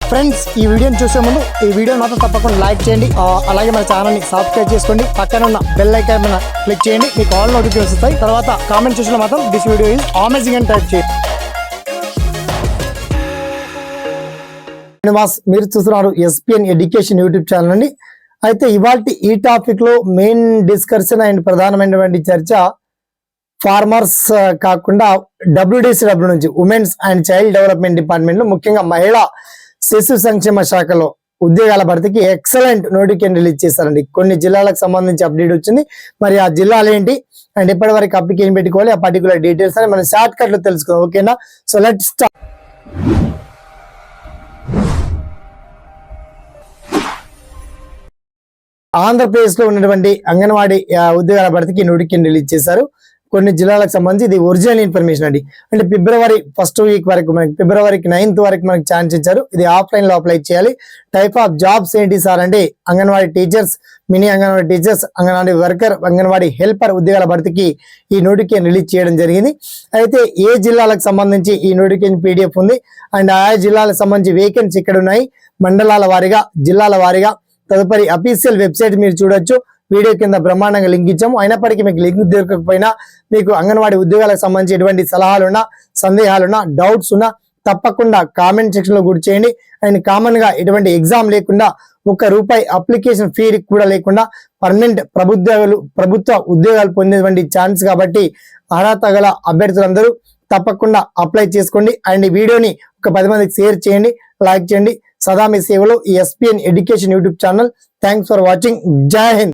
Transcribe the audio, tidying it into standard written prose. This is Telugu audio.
ఫ్రెండ్స్ ఈ వీడియోని చూసే ముందు ఈ వీడియో మాత్రం తప్పకుండా లైక్ చేయండి, అలాగే మన ఛానల్ని సబ్స్క్రైబ్ చేసుకోండి, పక్కన ఉన్న బెల్ ఐకాన్ మీద క్లిక్ చేయండి, మీకు ఆల్ నోటిఫికేషన్స్ వస్తాయి. తర్వాత కామెంట్ సెక్షన్లో మాత్రం దిస్ వీడియో ఈజ్ అమేజింగ్ అని టైప్ చేయండి. మీరు చూస్తున్నారు ఎస్పీఎన్ ఎడ్యుకేషన్ యూట్యూబ్ ఛానల్ అండి. అయితే ఇవాళ ఈ టాపిక్ లో మెయిన్ డిస్కషన్ అండ్ ప్రధానమైనటువంటి చర్చ ఫార్మర్స్ కాకుండా WDCW నుంచి women's and child development department లో ముఖ్యంగా మహిళా శిశు సంక్షేమ శాఖలో ఉద్యోగాల భర్తీకి ఎక్సలెంట్ నోటిఫికేషన్ రిలీజ్ చేశారండి. కొన్ని జిల్లాలకు సంబంధించి అప్డేట్ వచ్చింది. మరి ఆ జిల్లాలు ఏంటి అండ్ ఇప్పటి వరకు అప్లికేషన్ పెట్టుకోవాలి, ఆ పర్టికులర్ డీటెయిల్స్ అని మనం షార్ట్ కట్ లో తెలుసుకుందాం. ఓకేనా? So let start. ఆంధ్రప్రదేశ్ లో ఉన్నటువంటి అంగన్వాడీ ఉద్యోగాల భర్తీకి నోటిఫికేషన్ రిలీజ్ చేశారు. కొన్ని జిల్లాలకు సంబంధించి ఇది ఒరిజినల్ ఇన్ఫర్మేషన్ అండి. అంటే ఫిబ్రవరి 1st వీక్ వరకు మనకి ఫిబ్రవరి 9th వరకు మనకి ఛాన్స్ ఇచ్చారు. ఇది ఆఫ్లైన్ లో అప్లై చేయాలి. టైప్ ఆఫ్ జాబ్స్ ఏంటి సార్ అంటే anganwadi teachers, mini anganwadi teachers, anganwadi worker, anganwadi helper ఉద్యోగాల భర్తీకి ఈ నోటిఫికేషన్ రిలీజ్ చేయడం జరిగింది. అయితే ఏ జిల్లాలకు సంబంధించి ఈ నోటిఫికేషన్ PDF ఉంది అండ్ ఆయా జిల్లాలకు సంబంధించి వేకెన్సీ ఇక్కడ ఉన్నాయి, మండలాల వారీగా, జిల్లాల వారీగా. తదుపరి అఫీషియల్ వెబ్సైట్ మీరు చూడొచ్చు. వీడియో కింద బ్రహ్మాండంగా లింక్ ఇచ్చాము. అయినప్పటికీ మీకు లింక్ దొరకకపోయినా మీకు అంగన్వాడీ ఉద్యోగాలకు సంబంధించి ఎటువంటి సలహాలున్నా, సందేహాలున్నా, డౌట్స్ ఉన్నా తప్పకుండా కామెంట్ సెక్షన్ లో గుర్తు చేయండి. అండ్ కామన్ గా ఎటువంటి ఎగ్జామ్ లేకుండా ₹1 అప్లికేషన్ ఫీ కూడా లేకుండా పర్మనెంట్ ప్రభుత్వ ఉద్యోగాలు పొందేటువంటి ఛాన్స్ కాబట్టి అర్హత గల అభ్యర్థులందరూ తప్పకుండా అప్లై చేసుకోండి. అండ్ ఈ వీడియోని ఒక 10 మందికి షేర్ చేయండి, లైక్ చేయండి. సదా మీ సేవలో ఈ SPN education YouTube channel. Thanks for watching. జై హింద్.